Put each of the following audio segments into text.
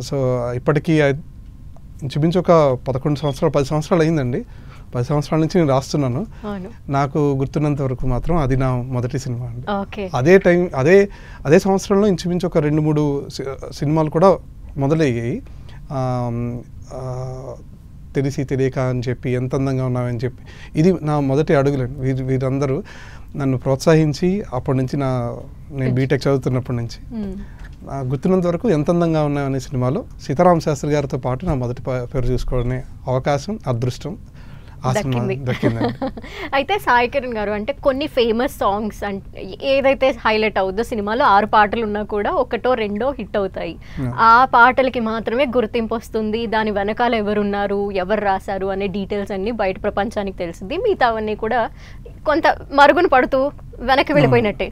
So ఇప్పటికీ ఇంచుమించు ఒక 11 సంవత్సరాలు 10 సంవత్సరాలు అయిందండి. 10 సంవత్సరాల నుంచి నేను రాస్తున్నాను. నాకు గుర్తున్నంత వరకు మాత్రం అది నా మొదటి సినిమా అండి. అదే టైం అదే సంవత్సరంలో ఇంచుమించు ఒక 2-3 సినిమాలు కూడా మొదలయ్యాయి. తెలిసి తెలియక అని చెప్పి, ఎంత అందంగా ఉన్నామని చెప్పి, ఇది నా మొదటి అడుగులండి. వీరందరూ నన్ను ప్రోత్సహించి అప్పటి నుంచి నేను బీటెక్ చదువుతున్నప్పటి నుంచి గుర్తున్నంత వరకు ఎంత అందంగా ఉన్నాయనే సినిమాలో సీతారామ శాస్త్రి గారితో పాటు నా మొదటి పేరు చూసుకోవడమే అవకాశం, అదృష్టం దక్కిందండి. అయితే సాయి కిరణ్ గారు, అంటే కొన్ని ఫేమస్ సాంగ్స్ అంటే ఏదైతే హైలైట్ అవుతుందో సినిమాలో 6 పాటలు ఉన్నా కూడా 1 or 2 హిట్ అవుతాయి. ఆ పాటలకి మాత్రమే గుర్తింపు వస్తుంది. దాని వెనకాల ఎవరున్నారు, ఎవరు రాశారు అనే డీటెయిల్స్ అన్ని బయట ప్రపంచానికి తెలిసింది. మిగతావన్నీ కూడా కొంత మరుగున పడుతూ వెనక్కి వెళ్ళిపోయినట్టే.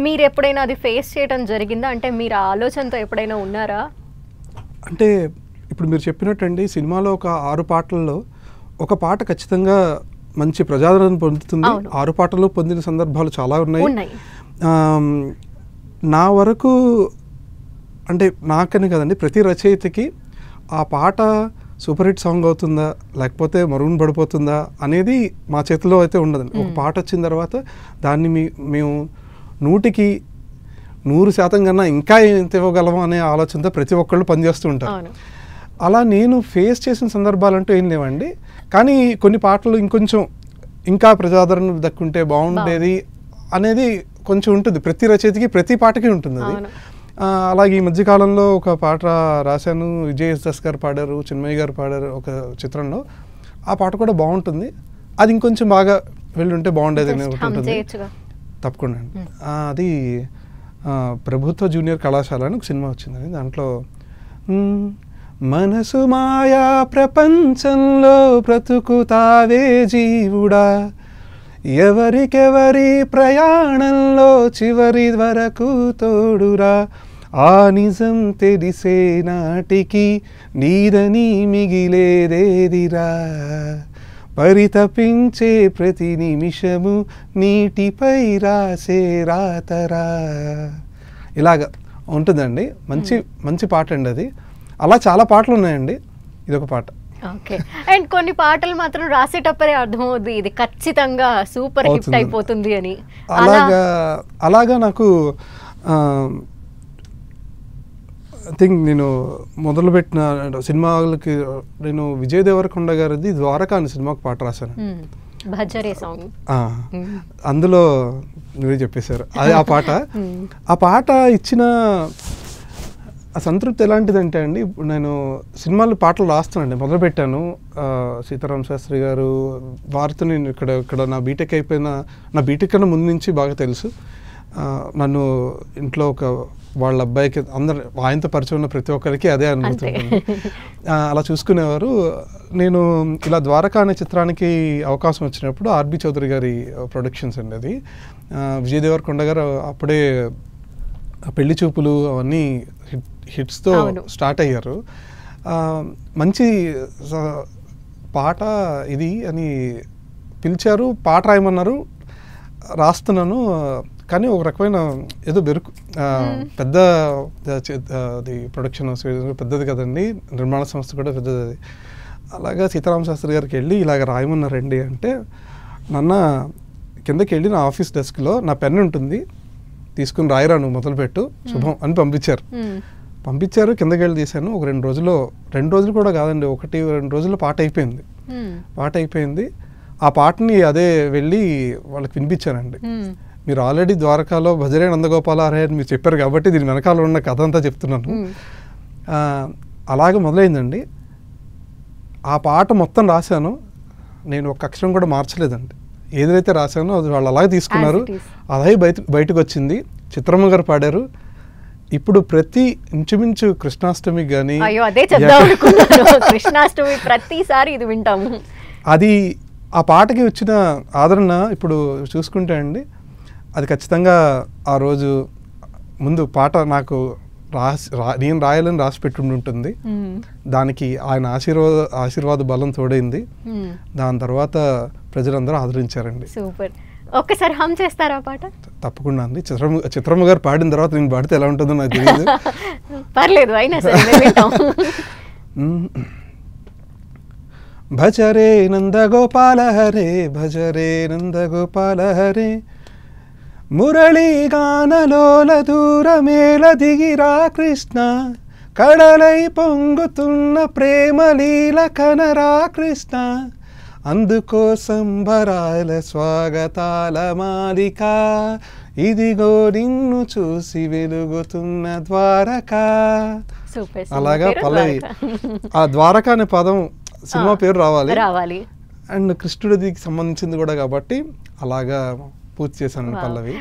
మీరు ఎప్పుడైనా అది ఫేస్ చేయడం జరిగిందా? అంటే మీరు ఆ ఆలోచనతో ఎప్పుడైనా ఉన్నారా? అంటే ఇప్పుడు మీరు చెప్పినట్టండి, సినిమాలో ఒక 6 పాటల్లో ఒక పాట ఖచ్చితంగా మంచి ప్రజాదరణ పొందుతుంది. 6 పాటలు పొందిన సందర్భాలు చాలా ఉన్నాయి. నా వరకు అంటే నాకని కదండి, ప్రతి రచయితకి ఆ పాట సూపర్ హిట్ సాంగ్ అవుతుందా లేకపోతే మరుగున పడిపోతుందా అనేది మా చేతిలో అయితే ఉండదండి. ఒక పాట వచ్చిన తర్వాత దాన్ని మేము 100కి 100% కన్నా ఇంకా ఎంత ఇవ్వగలమా అనే ఆలోచనతో ప్రతి ఒక్కళ్ళు పనిచేస్తూ ఉంటారు. అలా నేను ఫేస్ చేసిన సందర్భాలంటూ ఏం లేవండి. కానీ కొన్ని పాటలు ఇంకా ప్రజాదరణ దక్కుంటే బాగుండేది అనేది కొంచెం ఉంటుంది. ప్రతి రచయితకి ప్రతి పాటకి ఉంటుంది అది. అలాగే ఈ మధ్యకాలంలో ఒక పాట రాశాను, విజయ్ దాస్ గారు పాడారు, చిన్మయ్య గారు పాడారు ఒక చిత్రంలో. ఆ పాట కూడా బాగుంటుంది. అది ఇంకొంచెం బాగా వెళ్ళుంటే బాగుండేది అని ఒకటి ఉంటుంది. తప్పకుండా అండి. అది ప్రభుత్వ జూనియర్ కళాశాల అని ఒక సినిమా వచ్చిందండి. దాంట్లో మనసు మాయా ప్రపంచంలో బ్రతుకుతావే జీవుడా, ఎవరికెవరి ప్రయాణంలో చివరి వరకు తోడురా, ఆ నిజం తెలిసే నాటికి నీదని మిగిలేదేదిరా, పరితపించే ప్రతి నిమిషము నీటిపై రాసే రాతరా. ఇలాగ ఉంటుందండి. మంచి పాట అండి అది. అలా చాలా పాటలు ఉన్నాయండి, ఇదొక పాట. ఓకే. అండ్ కొన్ని పాటలు మాత్రం రాసేటప్పుడే అర్థమవుతుంది ఇది ఖచ్చితంగా సూపర్ హిట్ అయిపోతుంది అని. అలాగా నాకు థింక్ నేను మొదలుపెట్టిన సినిమాలకి నేను విజయ్ దేవరకొండ గారిది ద్వారకా అనే సినిమాకి పాట రాశాను. అందులో నువ్వే చెప్పేశారు అది. ఆ పాట ఇచ్చిన ఆ సంతృప్తి ఎలాంటిదంటే అండి, నేను సినిమాలు పాటలు రాస్తానండి, మొదలుపెట్టాను. సీతారామ శాస్త్రి గారు వారితో నేను ఇక్కడ నా బీటెక్ అయిపోయిన, నా బీటెక్ కన్నా ముందు నుంచి బాగా తెలుసు. నన్ను ఇంట్లో వాళ్ళ అబ్బాయికి అందరు ఆయనతో పరిచయం ఉన్న ప్రతి ఒక్కరికి అదే అనుభూతుంది. అలా చూసుకునేవారు. నేను ఇలా ద్వారకా అనే చిత్రానికి అవకాశం వచ్చినప్పుడు ఆర్బి చౌదరి గారి ప్రొడక్షన్స్ అండి అది. విజయ్ దేవరకొండ గారు అప్పుడే పెళ్లి చూపులు అవన్నీ హిట్స్తో స్టార్ట్ అయ్యారు. మంచి పాట ఇది అని పిలిచారు, పాట రాయమన్నారు, రాస్తున్నాను. కానీ ఒక రకమైన ఏదో బెరుకు, పెద్ద అది ప్రొడక్షన్ పెద్దది కదండి, నిర్మాణ సంస్థ కూడా పెద్దది అది. అలాగా సీతారామ శాస్త్రి గారికి వెళ్ళి ఇలాగ రాయమన్నారండి అంటే, నన్న కిందకి వెళ్ళి నా ఆఫీస్ డెస్క్లో నా పెన్ ఉంటుంది, తీసుకుని రాయరా నువ్వు మొదలుపెట్టు శుభం అని పంపించారు. కిందకి వెళ్ళి తీశాను. ఒక 2 రోజులు కూడా కాదండి, 1-2 రోజుల్లో పాట అయిపోయింది. ఆ పాటని అదే వెళ్ళి వాళ్ళకి వినిపించానండి. మీరు ఆల్రెడీ ద్వారకాలో భజరే నందగోపాల హరే అని మీరు చెప్పారు కాబట్టి దీని వెనకాల ఉన్న కథ అంతా చెప్తున్నాను. అలాగే మొదలైందండి. ఆ పాట మొత్తం రాశాను, నేను ఒక అక్షరం కూడా మార్చలేదండి. ఏదైతే రాశానో అది వాళ్ళు అలాగే తీసుకున్నారు, అలాగే బయటకు వచ్చింది. చిత్రమ్మ గారు పాడారు. ఇప్పుడు ప్రతి ఇంచుమించు కృష్ణాష్టమికి కానీ, కృష్ణాష్టమి ప్రతిసారి ఇది వింటాము. అది ఆ పాటకి వచ్చిన ఆదరణ ఇప్పుడు చూసుకుంటే అండి, అది ఖచ్చితంగా ఆ రోజు ముందు పాట నాకు నేను రాయాలని రాసి పెట్టి ఉంటుంది. దానికి ఆయన ఆశీర్వాద బలం తోడైంది. దాని తర్వాత ప్రజలందరూ ఆదరించారండి. సూపర్. ఒక్కసారి హమ్ చేస్తారా ఆ పాట? తప్పకుండా అండి. చిత్రమ్మ గారు పాడిన తర్వాత నేను పాడితే ఎలా ఉంటుందో నాకు తెలియదు. పర్లేదు, అయినా సరే మేము వింటాం. భజరే నందగోపాల హరే, భజరే నందగోపాల హరే, మురళీ గానలోల దూరమేల దిగిరా కృష్ణ, కడలై పొంగుతున్న ప్రేమలీల కనరా కృష్ణ, అందుకో సంబరాల స్వాగతాల మాలిక, ఇదిగో నిన్ను చూసి వెలుగుతున్న ద్వారకా. అలాగా పల్లవి ఆ ద్వారకా అనే పదం సినిమా పేరు రావాలి. అండ్ కృష్ణుడికి సంబంధించింది కూడా కాబట్టి అలాగా పూర్తి చేశాను పల్లవి.